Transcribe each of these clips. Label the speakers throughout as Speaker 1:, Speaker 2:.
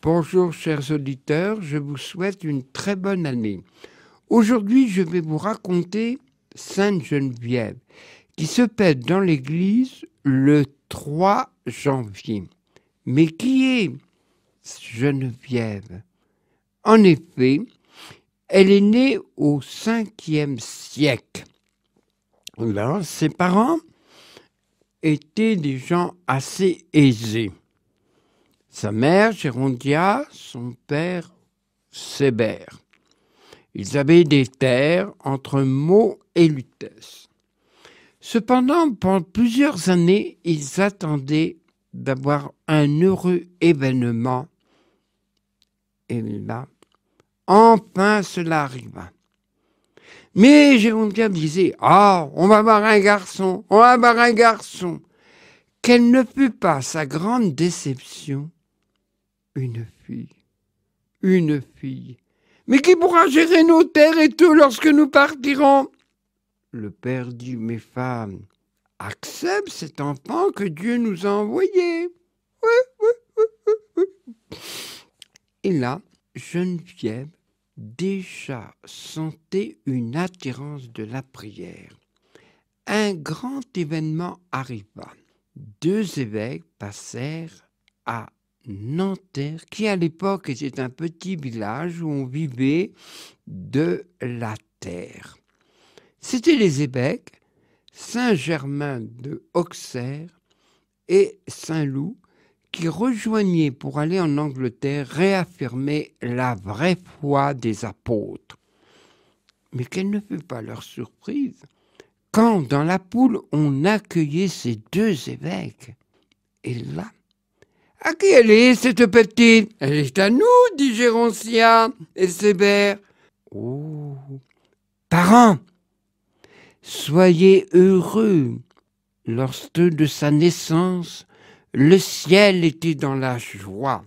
Speaker 1: Bonjour chers auditeurs, je vous souhaite une très bonne année. Aujourd'hui, je vais vous raconter Sainte Geneviève, qui se pète dans l'église le 3 janvier. Mais qui est Geneviève? En effet, elle est née au 5e siècle. Alors, ses parents étaient des gens assez aisés. Sa mère, Gérondia, son père, Sébert. Ils avaient des terres entre Meaux et Lutèce. Cependant, pendant plusieurs années, ils attendaient d'avoir un heureux événement. Et là, enfin cela arriva. Mais Gérondia disait « Ah, on va avoir un garçon, on va avoir un garçon !» Quelle ne fut pas sa grande déception? Une fille. Mais qui pourra gérer nos terres et tout lorsque nous partirons? Le père dit, mes femmes, accepte cet enfant que Dieu nous a envoyé. Oui. Et là, Geneviève déjà sentait une attirance de la prière. Un grand événement arriva. 2 évêques passèrent à Nanterre, qui à l'époque était un petit village où on vivait de la terre. C'étaient les évêques Saint-Germain de Auxerre et Saint-Loup qui rejoignaient pour aller en Angleterre réaffirmer la vraie foi des apôtres. Mais quelle ne fut pas leur surprise quand dans la foule on accueillait ces 2 évêques. Et là, à qui elle est, cette petite? Elle est à nous, dit Gérontia et Sébert. Oh, parents, soyez heureux. Lorsque de sa naissance, le ciel était dans la joie.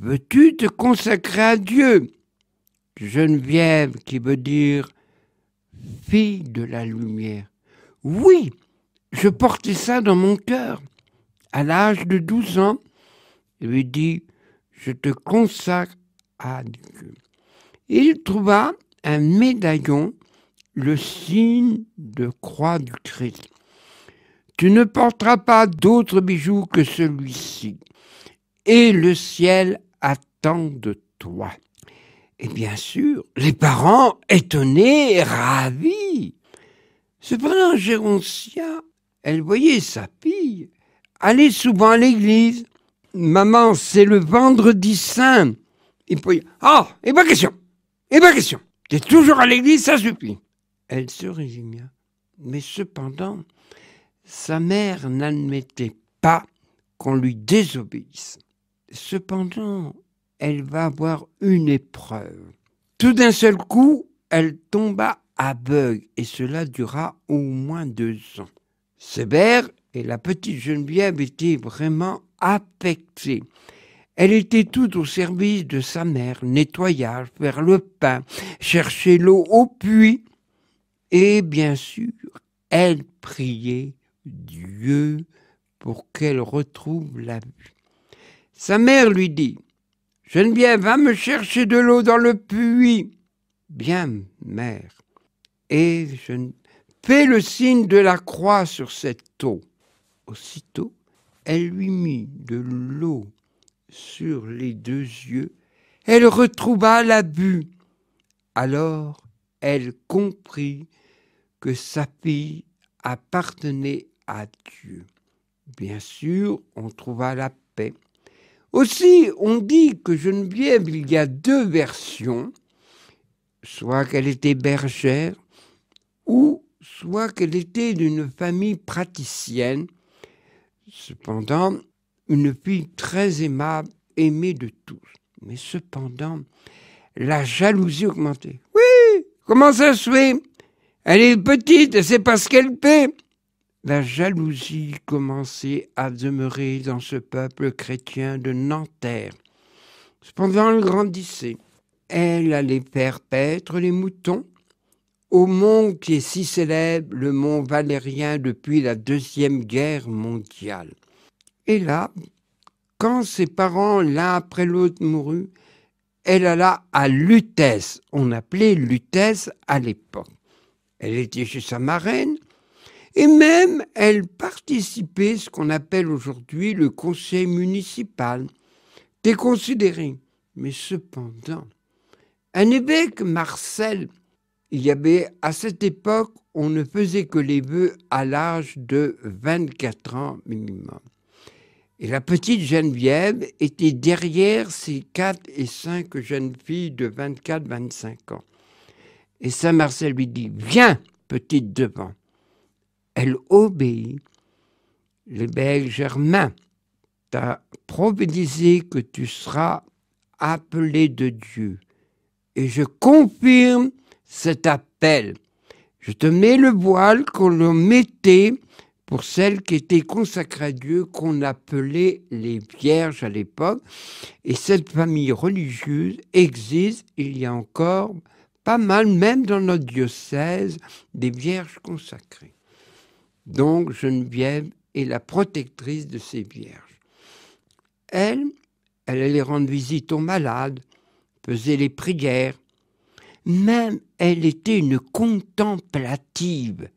Speaker 1: Veux-tu te consacrer à Dieu? Geneviève, qui veut dire fille de la lumière. Oui, je portais ça dans mon cœur. À l'âge de 12 ans, il lui dit « Je te consacre à Dieu ». Il trouva un médaillon, le signe de croix du Christ. « Tu ne porteras pas d'autre bijou que celui-ci, et le ciel attend de toi. » Et bien sûr, les parents, étonnés et ravis. Cependant, Gérontia, elle voyait sa fille aller souvent à l'église. « Maman, c'est le vendredi saint. » Il peut dire « Ah, et pas question. T'es toujours à l'église, ça suffit. » Elle se résigna. Mais cependant, sa mère n'admettait pas qu'on lui désobéisse. Cependant, elle va avoir une épreuve. Tout d'un seul coup, elle tomba aveugle et cela dura au moins 2 ans. Sébert et la petite Geneviève étaient vraiment affectées. Elle était toute au service de sa mère, nettoyage, faire le pain, chercher l'eau au puits. Et bien sûr, elle priait Dieu pour qu'elle retrouve la vue. Sa mère lui dit « Geneviève, va me chercher de l'eau dans le puits. »« Bien, mère. » Et je fais le signe de la croix sur cette eau. Aussitôt, elle lui mit de l'eau sur les 2 yeux. Elle retrouva la vue. Alors, elle comprit que sa fille appartenait à Dieu. Bien sûr, on trouva la paix. Aussi, on dit que Geneviève, il y a 2 versions, soit qu'elle était bergère, ou soit qu'elle était d'une famille praticienne. Cependant, une fille très aimable, aimée de tous. Mais cependant, la jalousie augmentait. Oui, comment ça se fait? Elle est petite, elle sait pas ce qu'elle fait. La jalousie commençait à demeurer dans ce peuple chrétien de Nanterre. Cependant, elle grandissait. Elle allait faire paître les moutons au mont qui est si célèbre, le mont Valérien depuis la 2e guerre mondiale. Et là, quand ses parents, l'un après l'autre, moururent, elle alla à Lutèce. On appelait Lutèce à l'époque. Elle était chez sa marraine et même elle participait à ce qu'on appelle aujourd'hui le conseil municipal. C'était considéré. Mais cependant, un évêque, Marcel, il y avait à cette époque, on ne faisait que les vœux à l'âge de 24 ans minimum. Et la petite Geneviève était derrière ces 4 et 5 jeunes filles de 24-25 ans. Et Saint Marcel lui dit « Viens, petite devant ». Elle obéit. L'évêque Germain t'a prophétisé que tu seras appelé de Dieu. Et je confirme cet appel. Je te mets le voile qu'on le mettait pour celles qui étaient consacrées à Dieu, qu'on appelait les vierges à l'époque. Et cette famille religieuse existe, il y a encore pas mal, même dans notre diocèse, des vierges consacrées. Donc Geneviève est la protectrice de ces vierges. Elle allait rendre visite aux malades, faisait les prières. Même elle était une contemplative.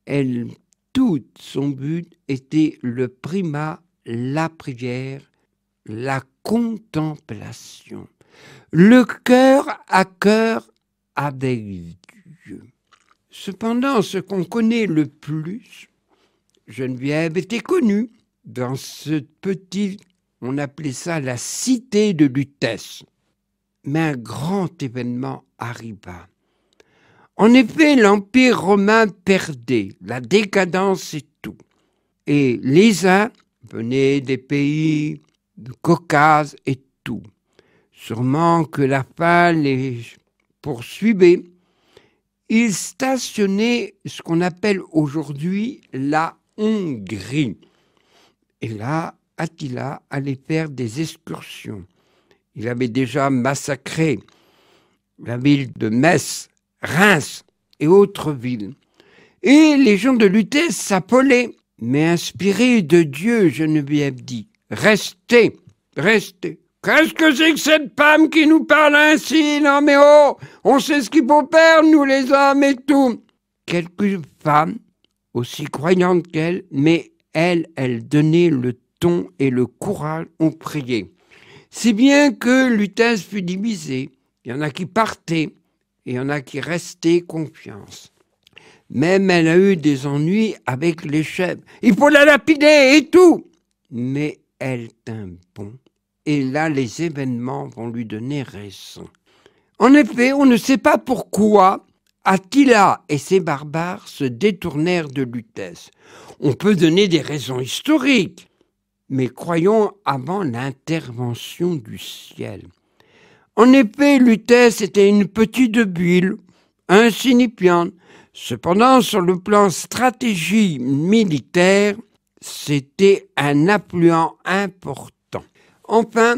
Speaker 1: Elle, tout son but était le primat, la prière, la contemplation. Le cœur à cœur avec Dieu. Cependant, ce qu'on connaît le plus, Geneviève était connue dans ce petit, on appelait ça la cité de Lutèce. Mais un grand événement arriva. En effet, l'Empire romain perdait, la décadence et tout. Et les uns venaient des pays du Caucase et tout. Sûrement que la faim les poursuivait. Ils stationnaient ce qu'on appelle aujourd'hui la Hongrie. Et là, Attila allait faire des excursions. Il avait déjà massacré la ville de Metz, Reims et autres villes. Et les gens de Lutèce s'appelaient, mais inspirés de Dieu, Geneviève dit, « Restez, restez. Qu'est-ce que c'est que cette femme qui nous parle ainsi? Non mais oh, on sait ce qu'il faut faire, nous les hommes et tout. » Quelques femmes, aussi croyantes qu'elle, mais elle donnait le ton et le courage, on priait. Si bien que Lutèce fut divisée. Il y en a qui partaient et il y en a qui restaient confiance. Même elle a eu des ennuis avec les chefs. Il faut la lapider et tout. Mais elle tint bon. Et là, les événements vont lui donner raison. En effet, on ne sait pas pourquoi Attila et ses barbares se détournèrent de Lutèce. On peut donner des raisons historiques, mais croyons avant l'intervention du ciel. En effet, Lutèce était une petite ville, insignifiante. Cependant, sur le plan stratégie militaire, c'était un affluent important. Enfin,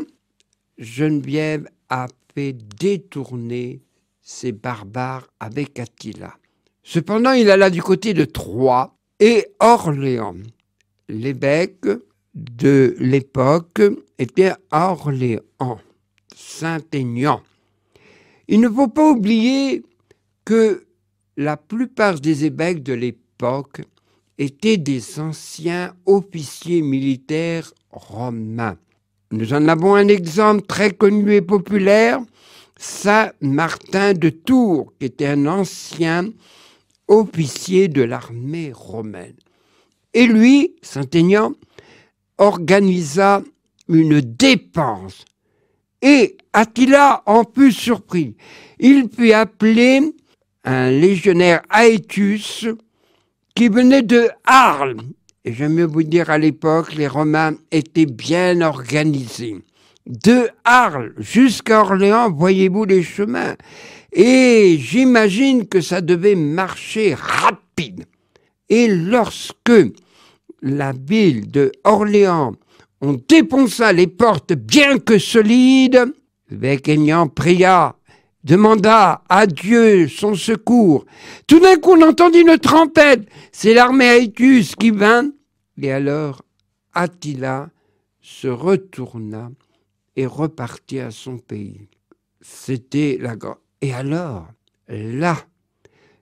Speaker 1: Geneviève a fait détourner ces barbares avec Attila. Cependant, il alla du côté de Troyes et Orléans. L'évêque de l'époque était à Orléans, Saint-Aignan. Il ne faut pas oublier que la plupart des évêques de l'époque étaient des anciens officiers militaires romains. Nous en avons un exemple très connu et populaire, Saint Martin de Tours, qui était un ancien officier de l'armée romaine. Et lui, Saint-Aignan, organisa une dépense. Et Attila en fut surpris. Il fut appelé un légionnaire Aetius qui venait de Arles. Et j'aime mieux vous dire, à l'époque, les Romains étaient bien organisés. De Arles jusqu'à Orléans, voyez-vous les chemins. Et j'imagine que ça devait marcher rapide. Et lorsque la ville de Orléans, on défonça les portes bien que solides, l'évêque Aignan pria, demanda à Dieu son secours. Tout d'un coup, on entendit une trompette. C'est l'armée Aetius qui vint. Et alors Attila se retourna et repartit à son pays. C'était la grande. Et alors, là,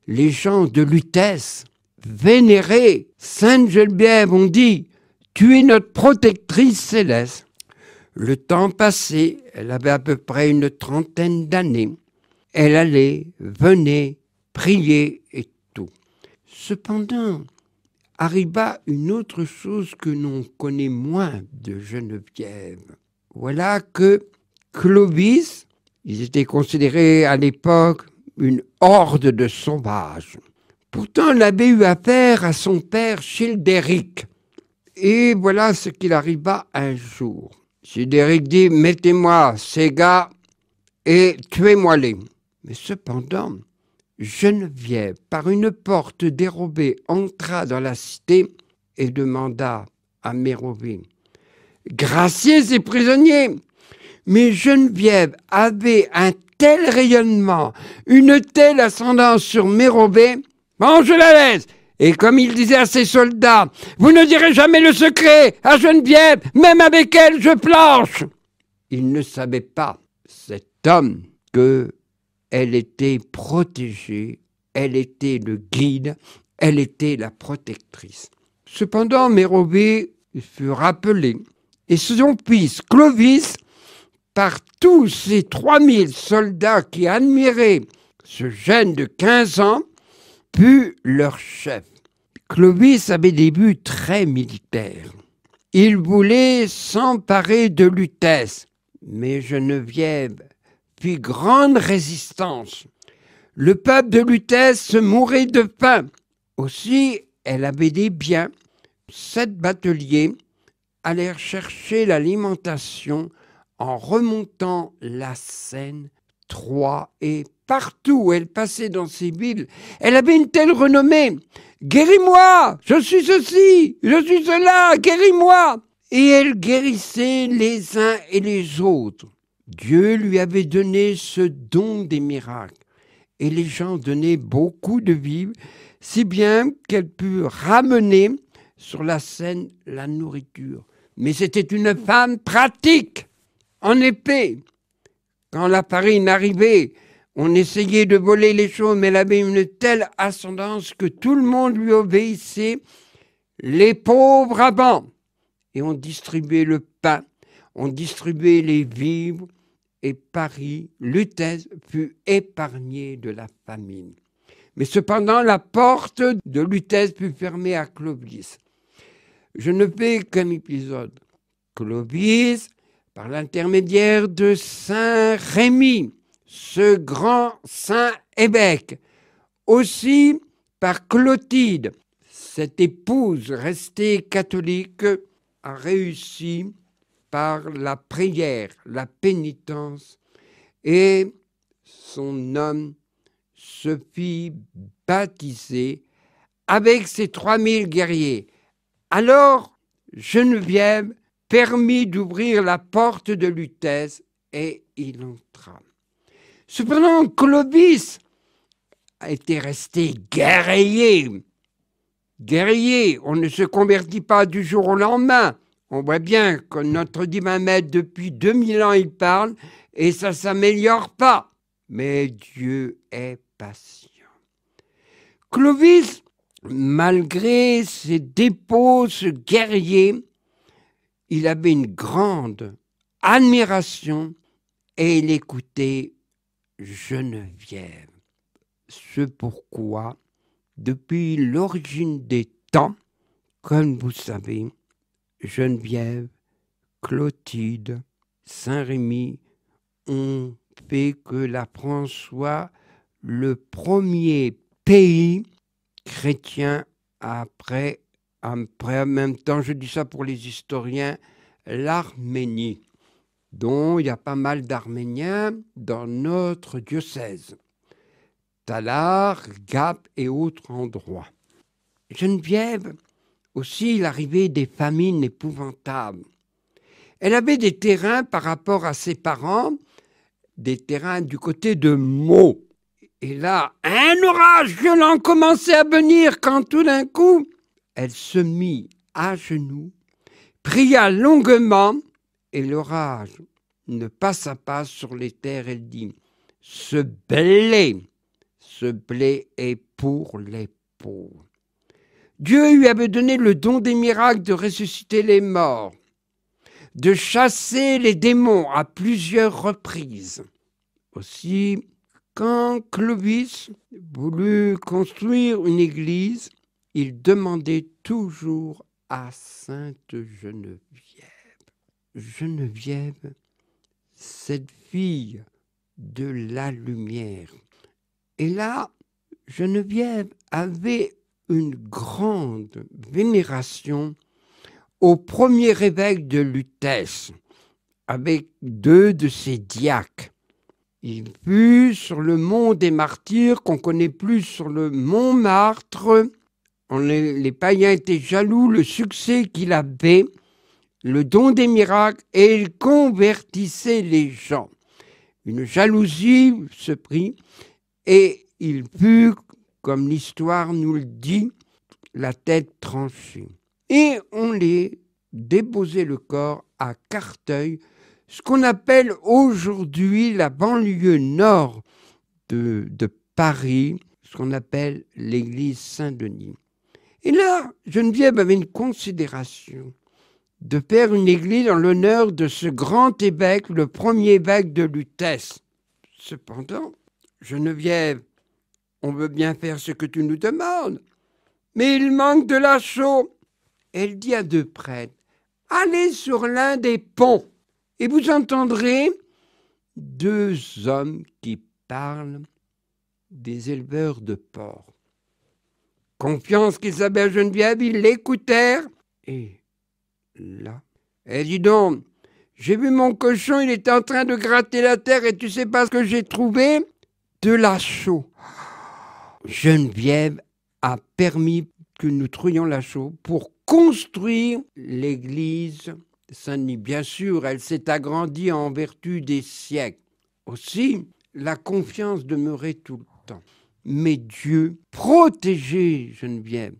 Speaker 1: les gens de Lutèce, vénérés, Sainte Geneviève, ont dit « Tu es notre protectrice céleste ». Le temps passé, elle avait à peu près une trentaine d'années. Elle allait, venait, priait et tout. Cependant, arriva une autre chose que l'on connaît moins de Geneviève. Voilà que Clovis, ils étaient considérés à l'époque une horde de sauvages. Pourtant, elle avait eu affaire à son père Childéric. Et voilà ce qu'il arriva un jour. Childéric dit « Mettez-moi ces gars et tuez-moi-les ». Mais cependant, Geneviève, par une porte dérobée, entra dans la cité et demanda à Mérovée « Graciez ces prisonniers !» Mais Geneviève avait un tel rayonnement, une telle ascendance sur Mérovée, « Bon, je la laisse !» Et comme il disait à ses soldats, « Vous ne direz jamais le secret à Geneviève, même avec elle, je planche !» Il ne savait pas, cet homme, qu'elle était protégée, elle était le guide, elle était la protectrice. Cependant, Mérovée fut rappelé, et son fils Clovis, par tous ces 3000 soldats qui admiraient ce jeune de 15 ans, fut leur chef. Clovis avait des buts très militaires. Il voulait s'emparer de Lutèce, mais Geneviève fit grande résistance. Le peuple de Lutèce se mourait de faim. Aussi, elle avait des biens. 7 bateliers allèrent chercher l'alimentation en remontant la Seine, Troyes et partout où elle passait dans ces villes. Elle avait une telle renommée. « Guéris-moi, je suis ceci, je suis cela, guéris-moi » Et elle guérissait les uns et les autres. Dieu lui avait donné ce don des miracles. Et les gens donnaient beaucoup de vivres, si bien qu'elle put ramener sur la Seine la nourriture. Mais c'était une femme pratique. En effet, quand la farine arrivait, on essayait de voler les choses, mais elle avait une telle ascendance que tout le monde lui obéissait, les pauvres avant. Et on distribuait le pain, on distribuait les vivres, et Paris, Lutèce, fut épargnée de la famine. Mais cependant, la porte de Lutèce fut fermée à Clovis. Je ne fais qu'un épisode. Clovis, par l'intermédiaire de Saint Rémy, ce grand saint évêque, aussi par Clotilde, cette épouse restée catholique, a réussi par la prière, la pénitence, et son homme se fit baptiser avec ses 3000 guerriers. Alors, Geneviève permit d'ouvrir la porte de Lutèce et il entra. Cependant, Clovis était resté guerrier. Guerrier, on ne se convertit pas du jour au lendemain. On voit bien que notre divin maître, depuis 2000 ans, il parle et ça ne s'améliore pas. Mais Dieu est patient. Clovis, malgré ses dépôts, ce guerrier, il avait une grande admiration et il écoutait Geneviève. C'est pourquoi, depuis l'origine des temps, comme vous savez, Geneviève, Clotilde, Saint-Rémy ont fait que la France soit le premier pays chrétien après, en même temps, je dis ça pour les historiens, l'Arménie, dont il y a pas mal d'Arméniens dans notre diocèse. Talar, Gap et autres endroits. Geneviève, aussi, il arrivait des famines épouvantables. Elle avait des terrains par rapport à ses parents, des terrains du côté de Meaux. Et là, un orage violent commençait à venir quand tout d'un coup, elle se mit à genoux, pria longuement, et l'orage ne passa pas sur les terres. Elle dit, ce blé est pour les pauvres. Dieu lui avait donné le don des miracles de ressusciter les morts, de chasser les démons à plusieurs reprises. Aussi, quand Clovis voulut construire une église, il demandait toujours à Sainte Geneviève. Geneviève, cette fille de la lumière. Et là, Geneviève avait une grande vénération au premier évêque de Lutèce, avec 2 de ses diacres. Il fut sur le mont des Martyrs, qu'on connaît plus sur le Montmartre. Les païens étaient jaloux, le succès qu'il avait, le don des miracles, et il convertissait les gens. Une jalousie se prit, et il fut, comme l'histoire nous le dit, la tête tranchée. Et on les déposait le corps à Carteuil, ce qu'on appelle aujourd'hui la banlieue nord de Paris, ce qu'on appelle l'église Saint-Denis. Et là, Geneviève avait une considération de faire une église en l'honneur de ce grand évêque, le premier évêque de Lutèce. Cependant, Geneviève, on veut bien faire ce que tu nous demandes, mais il manque de la chaux. Elle dit à 2 prêtres, allez sur l'un des ponts et vous entendrez 2 hommes qui parlent des éleveurs de porcs. Confiance qu'Isabelle Geneviève, ils l'écoutèrent. Et là, elle dit donc, j'ai vu mon cochon, il était en train de gratter la terre et tu sais pas ce que j'ai trouvé? De la chaux. Geneviève a permis que nous trouvions la chaux pour construire l'église Saint-Denis. Bien sûr, elle s'est agrandie en vertu des siècles. Aussi, la confiance demeurait tout le temps. Mais Dieu protégeait Geneviève.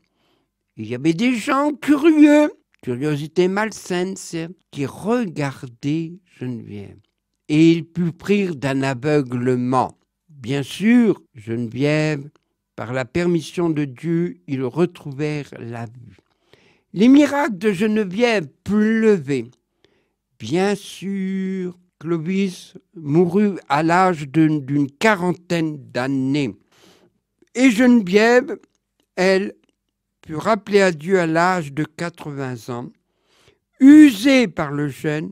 Speaker 1: Il y avait des gens curieux, curiosité malsaine, qui regardaient Geneviève. Et ils prirent d'un aveuglement. Bien sûr, Geneviève, par la permission de Dieu, ils retrouvèrent la vue. Les miracles de Geneviève pleuvaient. Bien sûr, Clovis mourut à l'âge d'une 40aine d'années. Et Geneviève, elle, fut rappelée à Dieu à l'âge de 80 ans, usée par le jeûne,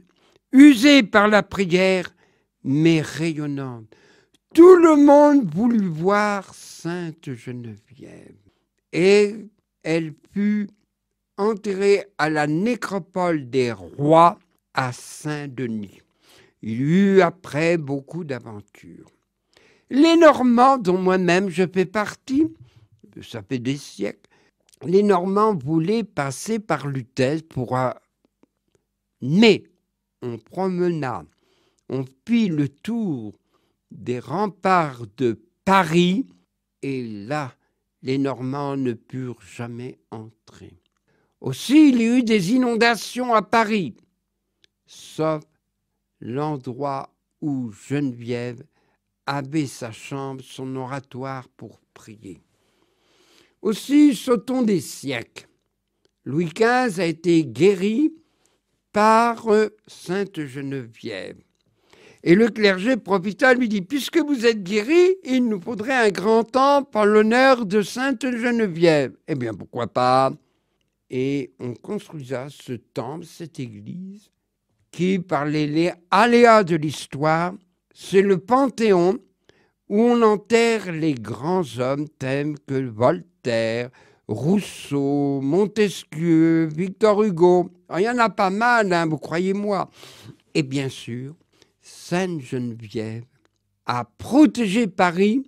Speaker 1: usée par la prière, mais rayonnante. Tout le monde voulut voir Sainte Geneviève. Et elle fut enterrée à la nécropole des rois à Saint-Denis. Il y eut après beaucoup d'aventures. Les Normands, dont moi-même je fais partie, ça fait des siècles, les Normands voulaient passer par Lutèce mais on promena, on fit le tour des remparts de Paris, et là, les Normands ne purent jamais entrer. Aussi, il y a eu des inondations à Paris, sauf l'endroit où Geneviève avait sa chambre, son oratoire pour prier. Aussi, sautons des siècles. Louis XV a été guéri par Sainte Geneviève. Et le clergé profita, lui dit, puisque vous êtes guéri, il nous faudrait un grand temple en l'honneur de Sainte Geneviève. Eh bien, pourquoi pas? Et on construisa ce temple, cette église, qui, par les aléas de l'histoire, c'est le Panthéon où on enterre les grands hommes tels que Voltaire, Rousseau, Montesquieu, Victor Hugo. Il y en a pas mal, hein, vous croyez-moi. Et bien sûr, Sainte Geneviève a protégé Paris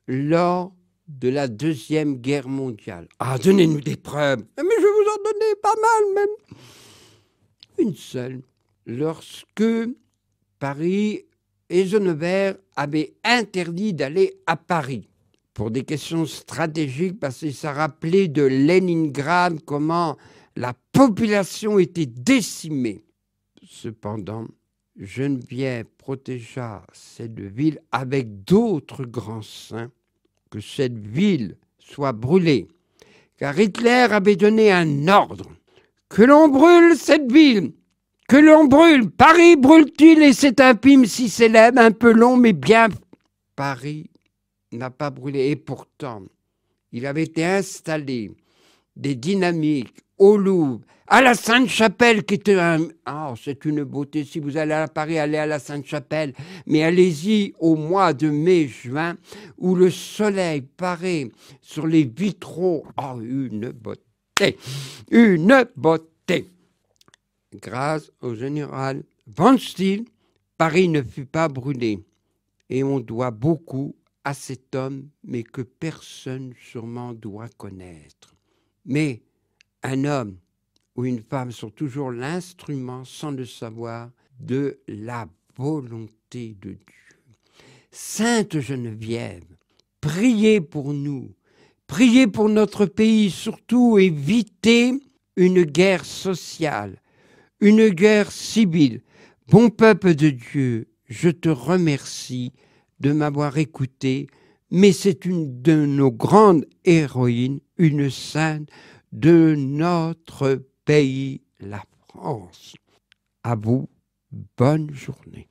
Speaker 1: lors de la Deuxième Guerre mondiale. Ah, donnez-nous des preuves. Mais je vais vous en donner pas mal même. Une seule. Lorsque Paris et Eisenhower avaient interdit d'aller à Paris pour des questions stratégiques, parce que ça rappelait de Leningrad comment La population était décimée. Cependant, Geneviève protégea cette ville avec d'autres grands saints, que cette ville soit brûlée. Car Hitler avait donné un ordre. Que l'on brûle cette ville, que l'on brûle. Paris brûle-t-il et c'est un film si célèbre, un peu long, mais bien. Paris n'a pas brûlé. Et pourtant, il avait été installé des dynamiques au Louvre, à la Sainte-Chapelle, qui était c'est une beauté. Si vous allez à Paris, allez à la Sainte-Chapelle, mais allez-y au mois de mai-juin, où le soleil paraît sur les vitraux. Oh, une beauté, une beauté. Grâce au général Von Steele, Paris ne fut pas brûlé. Et on doit beaucoup à cet homme, mais que personne sûrement doit connaître. Mais un homme ou une femme sont toujours l'instrument, sans le savoir, de la volonté de Dieu. Sainte Geneviève, priez pour nous, priez pour notre pays, surtout évitez une guerre sociale, une guerre civile. Bon peuple de Dieu, je te remercie de m'avoir écouté, mais c'est une de nos grandes héroïnes, une sainte de notre pays, la France. À vous, bonne journée.